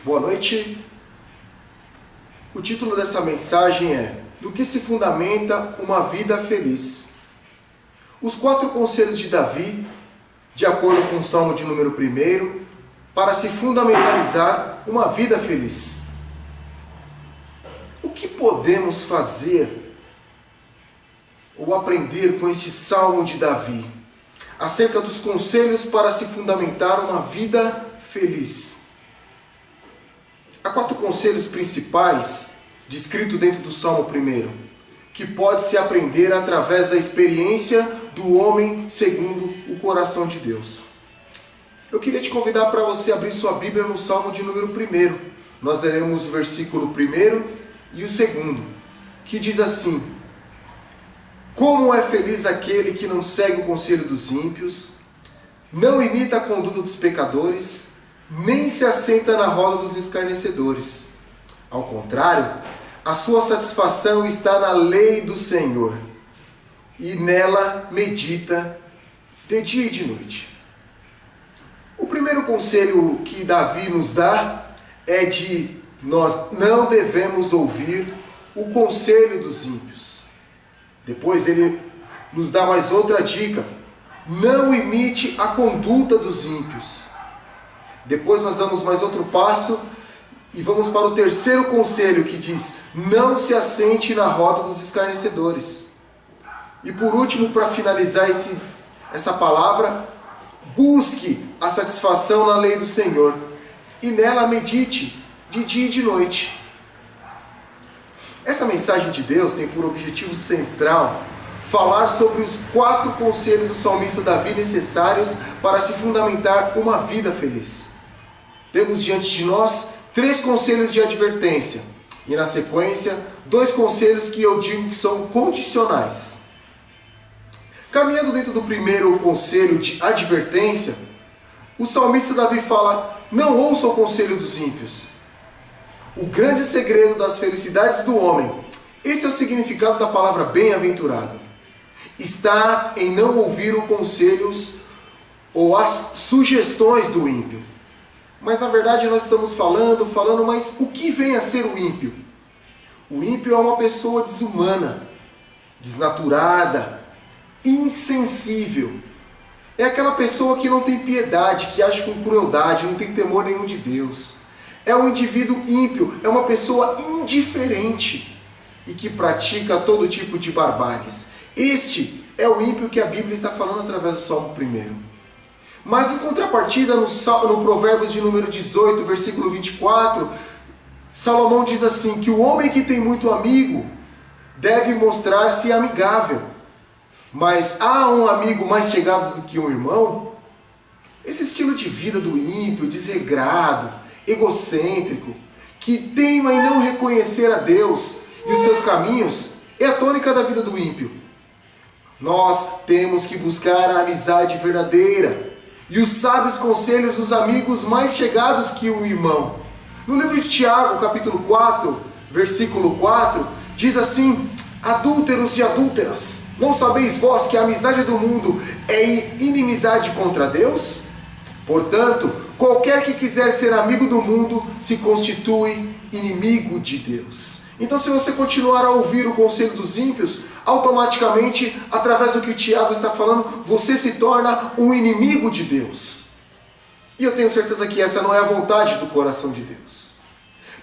Boa noite. O título dessa mensagem é: Do que se fundamenta uma vida feliz? Os 4 conselhos de Davi, de acordo com o Salmo de número 1, para se fundamentalizar uma vida feliz. O que podemos fazer ou aprender com este Salmo de Davi acerca dos conselhos para se fundamentar uma vida feliz? Há 4 conselhos principais descritos dentro do Salmo 1, que pode-se aprender através da experiência do homem segundo o coração de Deus. Eu queria te convidar para você abrir sua Bíblia no Salmo de número 1. Nós leremos o versículo 1 e o 2, que diz assim: Como é feliz aquele que não segue o conselho dos ímpios, não imita a conduta dos pecadores, nem se assenta na roda dos escarnecedores. Ao contrário, a sua satisfação está na lei do Senhor, e nela medita de dia e de noite. O primeiro conselho que Davi nos dá é de nós não devemos ouvir o conselho dos ímpios. Depois ele nos dá mais outra dica: não imite a conduta dos ímpios. Depois nós damos mais outro passo e vamos para o terceiro conselho, que diz: não se assente na roda dos escarnecedores. E por último, para finalizar essa palavra, busque a satisfação na lei do Senhor e nela medite de dia e de noite. Essa mensagem de Deus tem por objetivo central falar sobre os 4 conselhos do salmista Davi necessários para se fundamentar uma vida feliz. Temos diante de nós 3 conselhos de advertência e, na sequência, 2 conselhos que eu digo que são condicionais. Caminhando dentro do primeiro conselho de advertência, o salmista Davi fala: não ouça o conselho dos ímpios. O grande segredo das felicidades do homem, esse é o significado da palavra bem-aventurado, está em não ouvir os conselhos ou as sugestões do ímpio. Mas na verdade nós estamos falando, mas o que vem a ser o ímpio? O ímpio é uma pessoa desumana, desnaturada, insensível. É aquela pessoa que não tem piedade, que age com crueldade, não tem temor nenhum de Deus. É um indivíduo ímpio, é uma pessoa indiferente e que pratica todo tipo de barbáries. Este é o ímpio que a Bíblia está falando através do Salmo 1. Mas em contrapartida, no Provérbios de número 18, versículo 24, Salomão diz assim, que o homem que tem muito amigo deve mostrar-se amigável. Mas há um amigo mais chegado do que um irmão? Esse estilo de vida do ímpio, desregrado, egocêntrico, que teima em não reconhecer a Deus e os seus caminhos, é a tônica da vida do ímpio. Nós temos que buscar a amizade verdadeira e os sábios conselhos dos amigos mais chegados que o irmão. No livro de Tiago, capítulo 4, versículo 4, diz assim: adúlteros e adúlteras, não sabeis vós que a amizade do mundo é inimizade contra Deus? Portanto, qualquer que quiser ser amigo do mundo se constitui inimigo de Deus. Então, se você continuar a ouvir o conselho dos ímpios, automaticamente, através do que o Tiago está falando, você se torna um inimigo de Deus. E eu tenho certeza que essa não é a vontade do coração de Deus.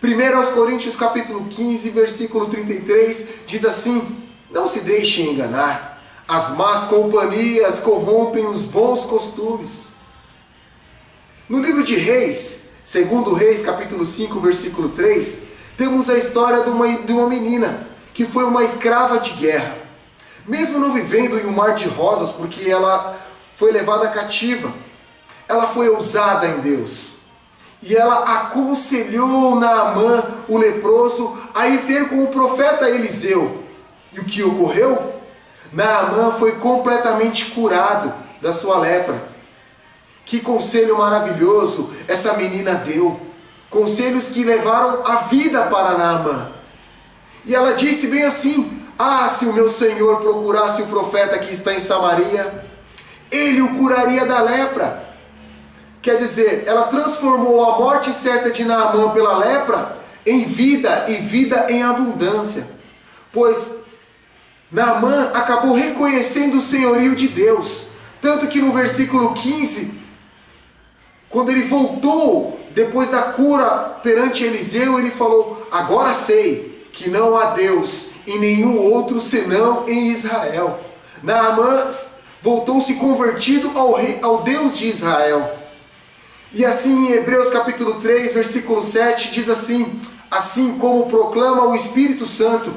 1 Coríntios capítulo 15, versículo 33, diz assim: não se deixem enganar, as más companhias corrompem os bons costumes. No livro de Reis, 2 Reis capítulo 5, versículo 3, temos a história de uma menina que foi uma escrava de guerra. Mesmo não vivendo em um mar de rosas, porque ela foi levada cativa, ela foi ousada em Deus. E ela aconselhou Naamã, o leproso, a ir ter com o profeta Eliseu. E o que ocorreu? Naamã foi completamente curado da sua lepra. Que conselho maravilhoso essa menina deu! Conselhos que levaram a vida para Naamã. E ela disse bem assim: se o meu Senhor procurasse o profeta que está em Samaria, ele o curaria da lepra. Quer dizer, ela transformou a morte certa de Naamã pela lepra em vida e vida em abundância. Pois Naamã acabou reconhecendo o senhorio de Deus. Tanto que no versículo 15, quando ele voltou depois da cura perante Eliseu, ele falou: agora sei que não há Deus e nenhum outro senão em Israel. Naamã voltou-se convertido ao Deus de Israel. E assim em Hebreus capítulo 3, versículo 7, diz assim: assim como proclama o Espírito Santo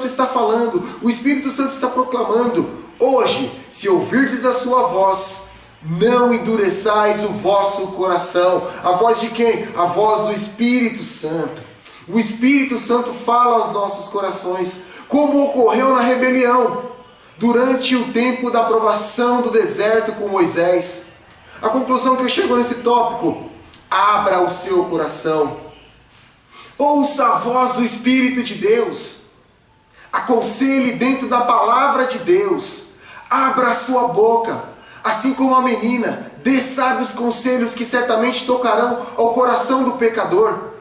está falando, o Espírito Santo está proclamando: hoje, se ouvirdes a sua voz, não endureçais o vosso coração. A voz de quem? A voz do Espírito Santo. O Espírito Santo fala aos nossos corações, como ocorreu na rebelião, durante o tempo da provação do deserto com Moisés. A conclusão que eu chego nesse tópico: abra o seu coração, ouça a voz do Espírito de Deus, aconselhe dentro da palavra de Deus, abra a sua boca, assim como a menina, dê sábios conselhos que certamente tocarão ao coração do pecador.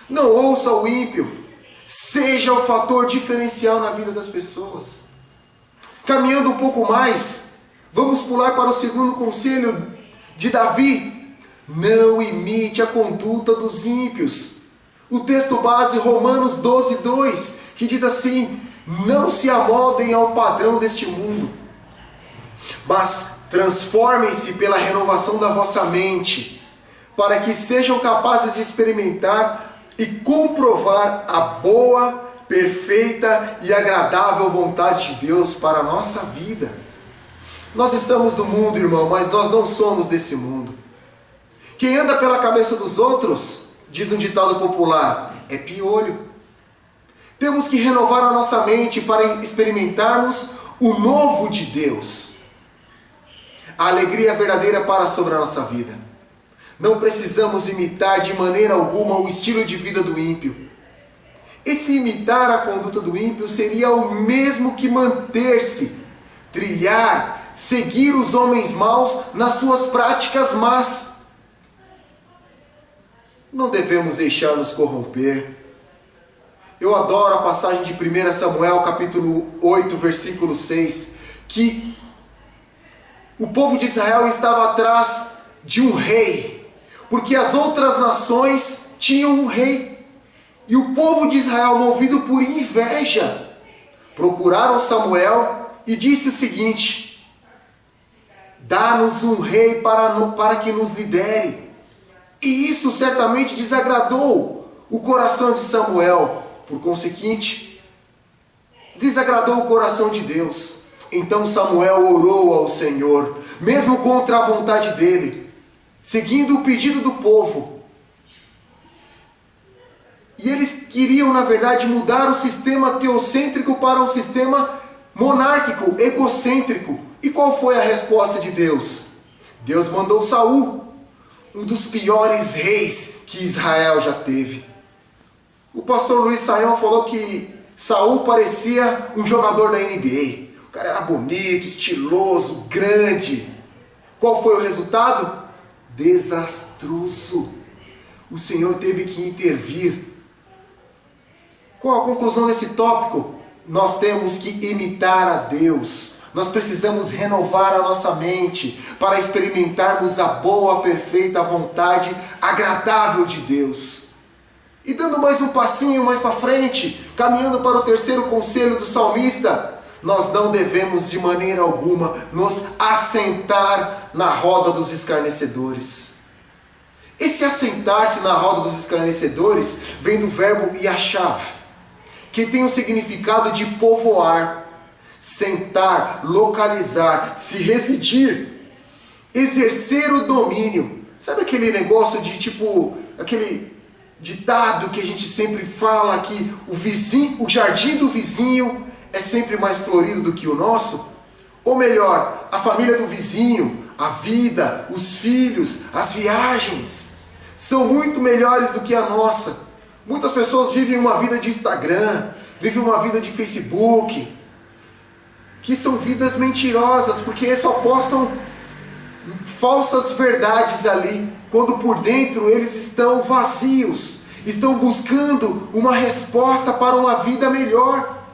Não ouça o ímpio, seja o fator diferencial na vida das pessoas. Caminhando um pouco mais, vamos pular para o segundo conselho de Davi: não imite a conduta dos ímpios. O texto base, Romanos 12, 2, que diz assim: não se amoldem ao padrão deste mundo, mas transformem-se pela renovação da vossa mente, para que sejam capazes de experimentar e comprovar a boa, perfeita e agradável vontade de Deus para a nossa vida. Nós estamos no mundo, irmão, mas nós não somos desse mundo. Quem anda pela cabeça dos outros, diz um ditado popular, é piolho. Temos que renovar a nossa mente para experimentarmos o novo de Deus. A alegria verdadeira para sobre a nossa vida. Não precisamos imitar de maneira alguma o estilo de vida do ímpio. Esse imitar a conduta do ímpio seria o mesmo que manter-se, trilhar, seguir os homens maus nas suas práticas más. Não devemos deixar-nos corromper. Eu adoro a passagem de 1 Samuel, capítulo 8, versículo 6, que o povo de Israel estava atrás de um rei, porque as outras nações tinham um rei. E o povo de Israel, movido por inveja, procuraram Samuel e disse o seguinte: dá-nos um rei para que nos lidere. E isso certamente desagradou o coração de Samuel. Por conseguinte, desagradou o coração de Deus. Então Samuel orou ao Senhor, mesmo contra a vontade dele, seguindo o pedido do povo. E eles queriam, na verdade, mudar o sistema teocêntrico para um sistema monárquico, egocêntrico. E qual foi a resposta de Deus? Deus mandou Saul, um dos piores reis que Israel já teve. O pastor Luiz Saião falou que Saul parecia um jogador da NBA. O cara era bonito, estiloso, grande. Qual foi o resultado? Desastroso. O Senhor teve que intervir. Qual a conclusão desse tópico? Nós temos que imitar a Deus. Nós precisamos renovar a nossa mente para experimentarmos a boa, perfeita vontade agradável de Deus. E dando mais um passinho mais para frente, caminhando para o terceiro conselho do salmista, nós não devemos de maneira alguma nos assentar na roda dos escarnecedores. Esse assentar-se na roda dos escarnecedores vem do verbo yashav, que tem o significado de povoar, sentar, localizar, se residir, exercer o domínio. Sabe aquele negócio de aquele ditado que a gente sempre fala que o jardim do vizinho é sempre mais florido do que o nosso? Ou melhor, a família do vizinho, a vida, os filhos, as viagens são muito melhores do que a nossa. Muitas pessoas vivem uma vida de Instagram, vivem uma vida de Facebook, que são vidas mentirosas, porque só postam falsas verdades ali, quando por dentro eles estão vazios, estão buscando uma resposta para uma vida melhor.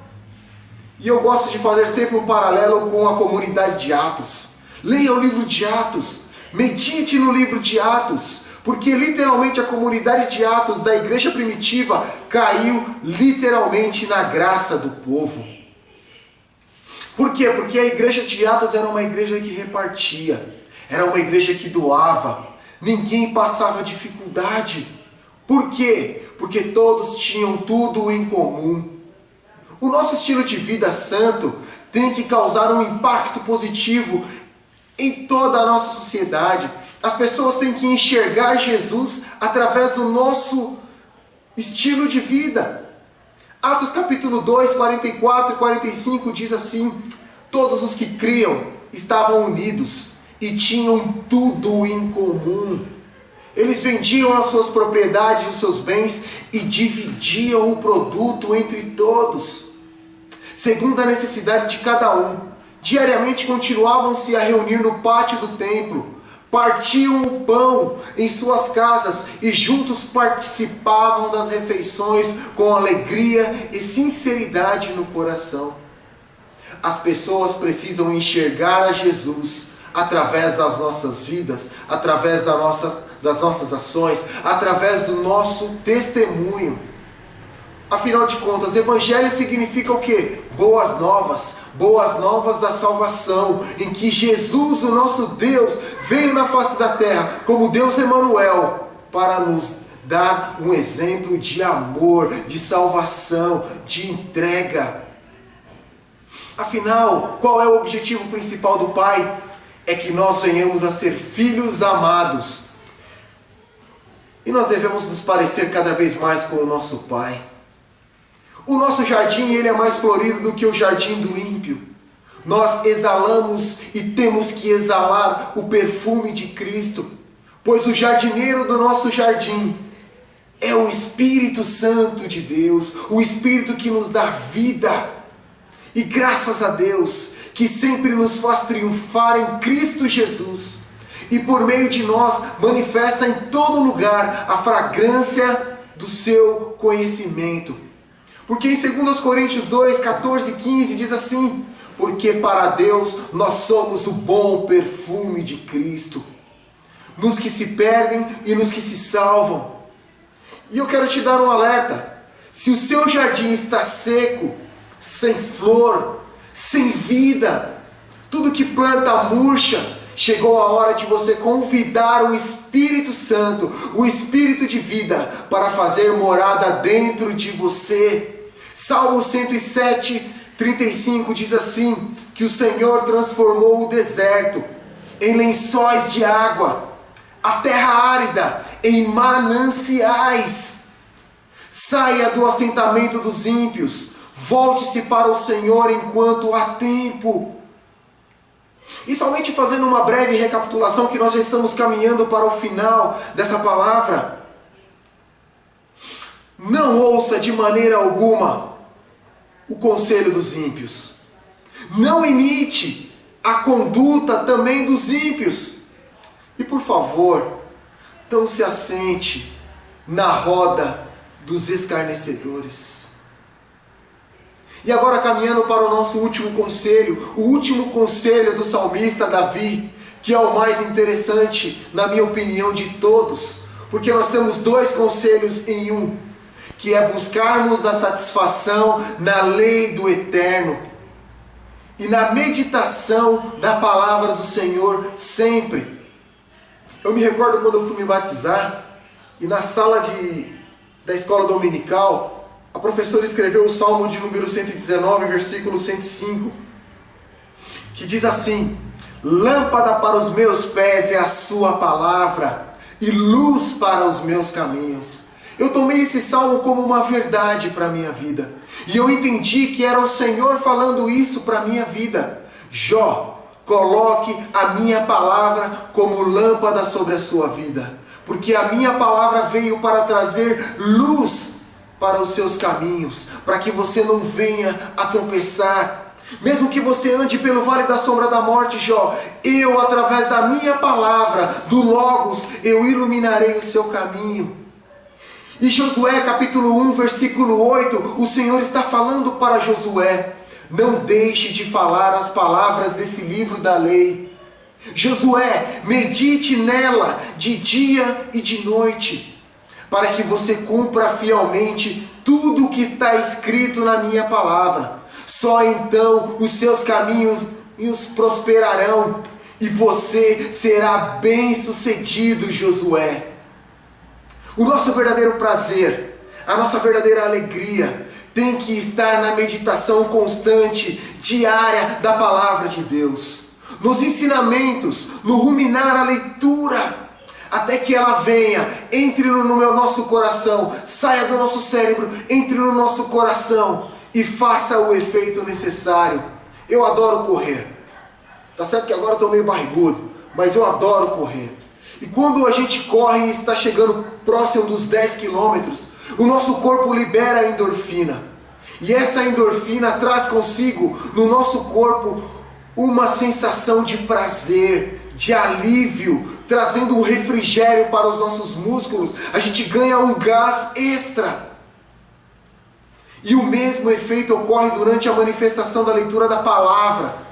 E eu gosto de fazer sempre um paralelo com a comunidade de Atos. Leia o livro de Atos, medite no livro de Atos, porque literalmente a comunidade de Atos da igreja primitiva caiu literalmente na graça do povo. Por quê? Porque a igreja de Atos era uma igreja que repartia, era uma igreja que doava, ninguém passava dificuldade. Por quê? Porque todos tinham tudo em comum. O nosso estilo de vida santo tem que causar um impacto positivo em toda a nossa sociedade. As pessoas têm que enxergar Jesus através do nosso estilo de vida. Atos capítulo 2, 44 e 45 diz assim: todos os que criam estavam unidos e tinham tudo em comum. Eles vendiam as suas propriedades e os seus bens e dividiam o produto entre todos, segundo a necessidade de cada um. Diariamente continuavam-se a reunir no pátio do templo, partiam o pão em suas casas e juntos participavam das refeições com alegria e sinceridade no coração. As pessoas precisam enxergar a Jesus através das nossas vidas, através das nossas ações, através do nosso testemunho. Afinal de contas, evangelho significa o quê? Boas novas da salvação, em que Jesus, o nosso Deus, veio na face da terra como Deus Emanuel para nos dar um exemplo de amor, de salvação, de entrega. Afinal, qual é o objetivo principal do Pai? É que nós venhamos a ser filhos amados. E nós devemos nos parecer cada vez mais com o nosso Pai. O nosso jardim, ele é mais florido do que o jardim do ímpio. Nós exalamos e temos que exalar o perfume de Cristo, pois o jardineiro do nosso jardim é o Espírito Santo de Deus, o Espírito que nos dá vida. E graças a Deus, que sempre nos faz triunfar em Cristo Jesus, e por meio de nós manifesta em todo lugar a fragrância do seu conhecimento. Porque em 2 Coríntios 2, 14 e 15 diz assim: porque para Deus nós somos o bom perfume de Cristo, nos que se perdem e nos que se salvam. E eu quero te dar um alerta: se o seu jardim está seco, sem flor, sem vida, tudo que planta murcha, chegou a hora de você convidar o Espírito Santo, o Espírito de vida, para fazer morada dentro de você. Salmo 107, 35 diz assim: que o Senhor transformou o deserto em lençóis de água, a terra árida em mananciais. Saia do assentamento dos ímpios, volte-se para o Senhor enquanto há tempo. E somente fazendo uma breve recapitulação, que nós já estamos caminhando para o final dessa palavra. Não ouça de maneira alguma o conselho dos ímpios. Não imite a conduta também dos ímpios. E por favor, não se assente na roda dos escarnecedores. E agora, caminhando para o nosso último conselho, o último conselho do salmista Davi, que é o mais interessante, na minha opinião, de todos, porque nós temos dois conselhos em um, que é buscarmos a satisfação na lei do Eterno e na meditação da palavra do Senhor sempre. Eu me recordo quando eu fui me batizar, e na sala da escola dominical, a professora escreveu o Salmo de número 119, versículo 105, que diz assim: lâmpada para os meus pés é a sua palavra, e luz para os meus caminhos. Eu tomei esse salmo como uma verdade para a minha vida, e eu entendi que era o Senhor falando isso para a minha vida. Jó, coloque a minha palavra como lâmpada sobre a sua vida, porque a minha palavra veio para trazer luz para os seus caminhos, para que você não venha a tropeçar. Mesmo que você ande pelo vale da sombra da morte, Jó, eu, através da minha palavra, do Logos, eu iluminarei o seu caminho. E Josué capítulo 1, versículo 8, o Senhor está falando para Josué: não deixe de falar as palavras desse livro da lei. Josué, medite nela de dia e de noite, para que você cumpra fielmente tudo o que está escrito na minha palavra. Só então os seus caminhos prosperarão e você será bem-sucedido, Josué. O nosso verdadeiro prazer, a nossa verdadeira alegria tem que estar na meditação constante, diária da palavra de Deus, nos ensinamentos, no ruminar a leitura, até que ela venha, entre no nosso coração, saia do nosso cérebro, entre no nosso coração e faça o efeito necessário. Eu adoro correr. Tá certo que agora eu estou meio barrigudo, mas eu adoro correr. E quando a gente corre e está chegando próximo dos 10 quilômetros, o nosso corpo libera a endorfina. E essa endorfina traz consigo no nosso corpo uma sensação de prazer, de alívio, trazendo um refrigério para os nossos músculos. A gente ganha um gás extra. E o mesmo efeito ocorre durante a manifestação da leitura da palavra.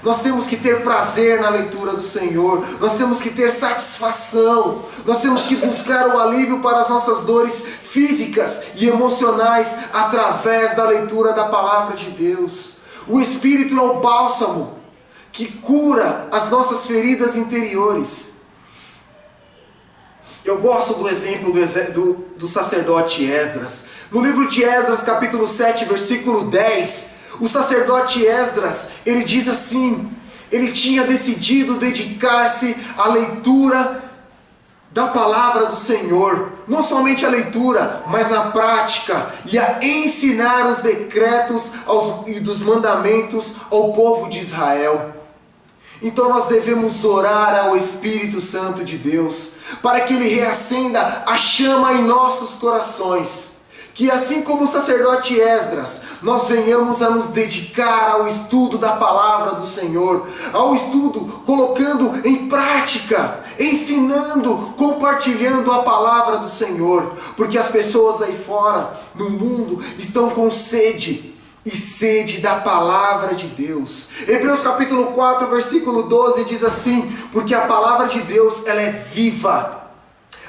Nós temos que ter prazer na leitura do Senhor, nós temos que ter satisfação, nós temos que buscar o alívio para as nossas dores físicas e emocionais através da leitura da palavra de Deus. O Espírito é o bálsamo que cura as nossas feridas interiores. Eu gosto do exemplo do sacerdote Esdras. No livro de Esdras, capítulo 7, versículo 10, o sacerdote Esdras, ele diz assim: ele tinha decidido dedicar-se à leitura da palavra do Senhor, não somente a leitura, mas na prática, e a ensinar os decretos e dos mandamentos ao povo de Israel. Então nós devemos orar ao Espírito Santo de Deus, para que Ele reacenda a chama em nossos corações. Que assim como o sacerdote Esdras, nós venhamos a nos dedicar ao estudo da palavra do Senhor, ao estudo colocando em prática, ensinando, compartilhando a palavra do Senhor, porque as pessoas aí fora, no mundo, estão com sede, e sede da palavra de Deus. Hebreus capítulo 4, versículo 12 diz assim: porque a palavra de Deus, ela é viva,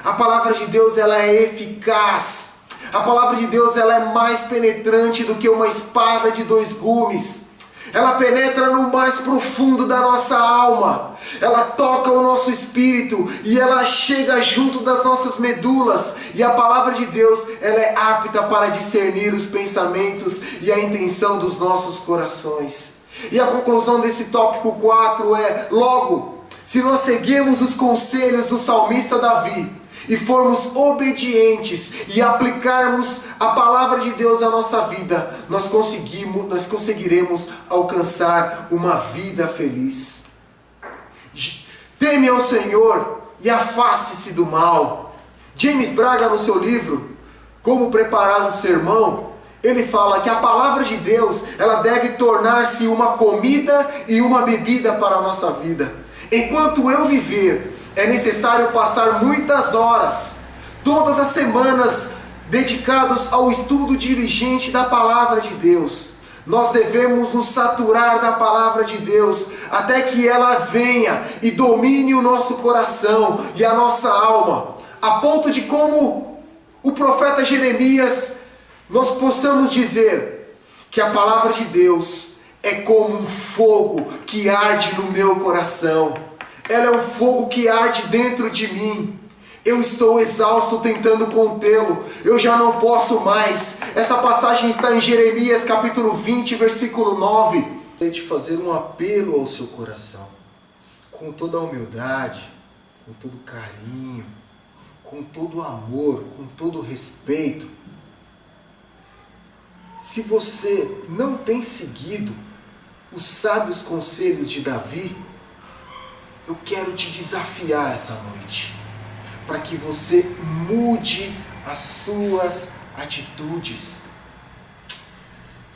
a palavra de Deus, ela é eficaz. A palavra de Deus, ela é mais penetrante do que uma espada de 2 gumes. Ela penetra no mais profundo da nossa alma. Ela toca o nosso espírito e ela chega junto das nossas medulas. E a palavra de Deus, ela é apta para discernir os pensamentos e a intenção dos nossos corações. E a conclusão desse tópico 4 é: logo, se nós seguirmos os conselhos do salmista Davi, e formos obedientes e aplicarmos a palavra de Deus à nossa vida, nós conseguiremos alcançar uma vida feliz. Teme ao Senhor e afaste-se do mal. James Braga, no seu livro Como Preparar um Sermão, ele fala que a palavra de Deus, ela deve tornar-se uma comida e uma bebida para a nossa vida. Enquanto eu viver, é necessário passar muitas horas, todas as semanas, dedicados ao estudo diligente da palavra de Deus. Nós devemos nos saturar da palavra de Deus, até que ela venha e domine o nosso coração e a nossa alma, a ponto de, como o profeta Jeremias, nós possamos dizer que a palavra de Deus é como um fogo que arde no meu coração. Ela é um fogo que arde dentro de mim. Eu estou exausto tentando contê-lo. Eu já não posso mais. Essa passagem está em Jeremias capítulo 20, versículo 9. Tente fazer um apelo ao seu coração, com toda a humildade, com todo carinho, com todo amor, com todo respeito. Se você não tem seguido os sábios conselhos de Davi, eu quero te desafiar essa noite, para que você mude as suas atitudes.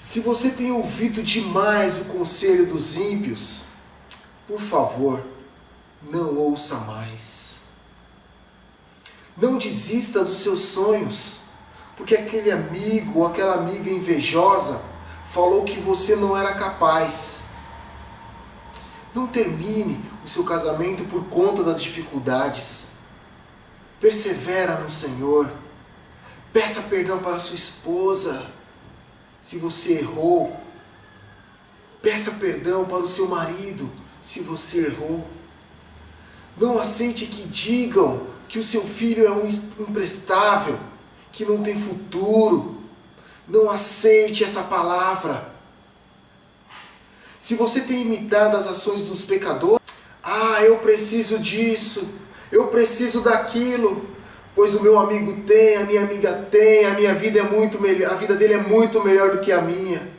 Se você tem ouvido demais o conselho dos ímpios, por favor, não ouça mais. Não desista dos seus sonhos, porque aquele amigo ou aquela amiga invejosa falou que você não era capaz. Não termine o seu casamento por conta das dificuldades. Persevera no Senhor. Peça perdão para sua esposa se você errou. Peça perdão para o seu marido se você errou. Não aceite que digam que o seu filho é um imprestável, que não tem futuro. Não aceite essa palavra. Se você tem imitado as ações dos pecadores, eu preciso disso, eu preciso daquilo, pois o meu amigo tem, a minha amiga tem, a minha vida é muito melhor, a vida dele é muito melhor do que a minha.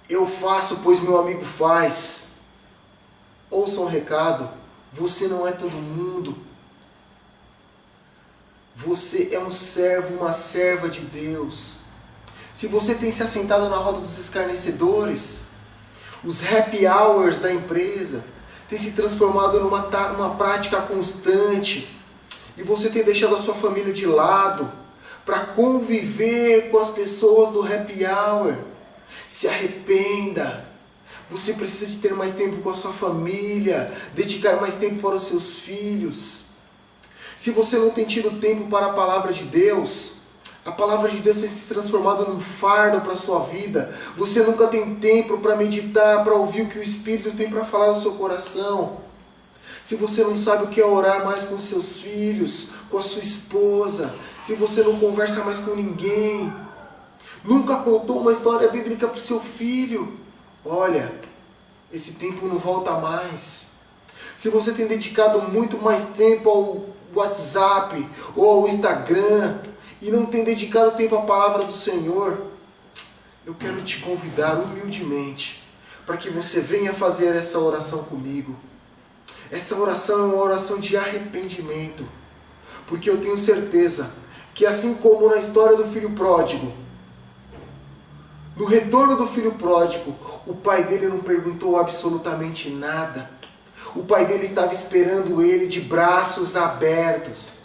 Eu faço, pois meu amigo faz. Ouça um recado, você não é todo mundo. Você é um servo, uma serva de Deus. Se você tem se assentado na roda dos escarnecedores, os happy hours da empresa têm se transformado numa prática constante, e você tem deixado a sua família de lado para conviver com as pessoas do happy hour, se arrependa. Você precisa de ter mais tempo com a sua família, dedicar mais tempo para os seus filhos. Se você não tem tido tempo para a palavra de Deus, a palavra de Deus tem se transformado num fardo para a sua vida. Você nunca tem tempo para meditar, para ouvir o que o Espírito tem para falar no seu coração. Se você não sabe o que é orar mais com seus filhos, com a sua esposa, se você não conversa mais com ninguém, nunca contou uma história bíblica para o seu filho, olha, esse tempo não volta mais. Se você tem dedicado muito mais tempo ao WhatsApp ou ao Instagram e não tem dedicado tempo à palavra do Senhor, eu quero te convidar humildemente para que você venha fazer essa oração comigo. Essa oração é uma oração de arrependimento, porque eu tenho certeza que assim como na história do filho pródigo, no retorno do filho pródigo, o pai dele não perguntou absolutamente nada. O pai dele estava esperando ele de braços abertos.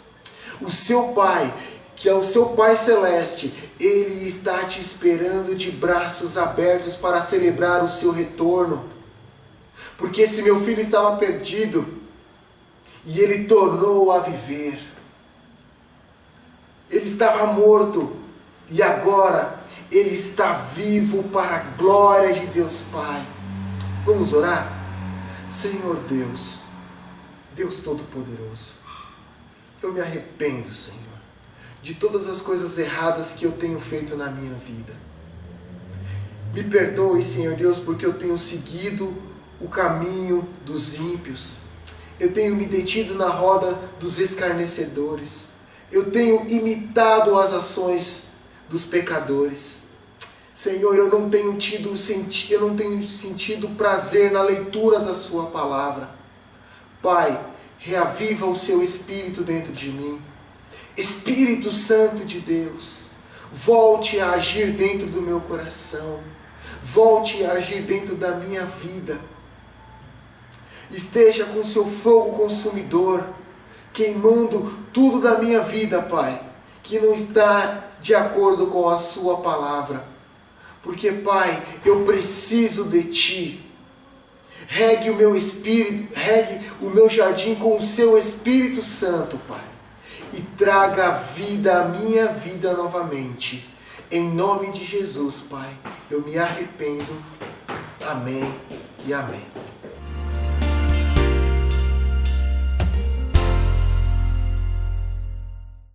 O seu pai, que é o seu Pai Celeste, ele está te esperando de braços abertos para celebrar o seu retorno. Porque esse meu filho estava perdido e ele tornou a viver. Ele estava morto e agora ele está vivo para a glória de Deus Pai. Vamos orar? Senhor Deus, Deus Todo-Poderoso, eu me arrependo, Senhor, de todas as coisas erradas que eu tenho feito na minha vida. Me perdoe, Senhor Deus, porque eu tenho seguido o caminho dos ímpios. Eu tenho me detido na roda dos escarnecedores. Eu tenho imitado as ações dos pecadores. Senhor, eu não tenho sentido prazer na leitura da sua palavra. Pai, reaviva o seu Espírito dentro de mim. Espírito Santo de Deus, volte a agir dentro do meu coração. Volte a agir dentro da minha vida. Esteja com seu fogo consumidor, queimando tudo da minha vida, Pai, que não está de acordo com a sua palavra. Porque, Pai, eu preciso de Ti. Regue o meu espírito, regue o meu jardim com o seu Espírito Santo, Pai. E traga a vida, a minha vida novamente. Em nome de Jesus, Pai, eu me arrependo. Amém e amém.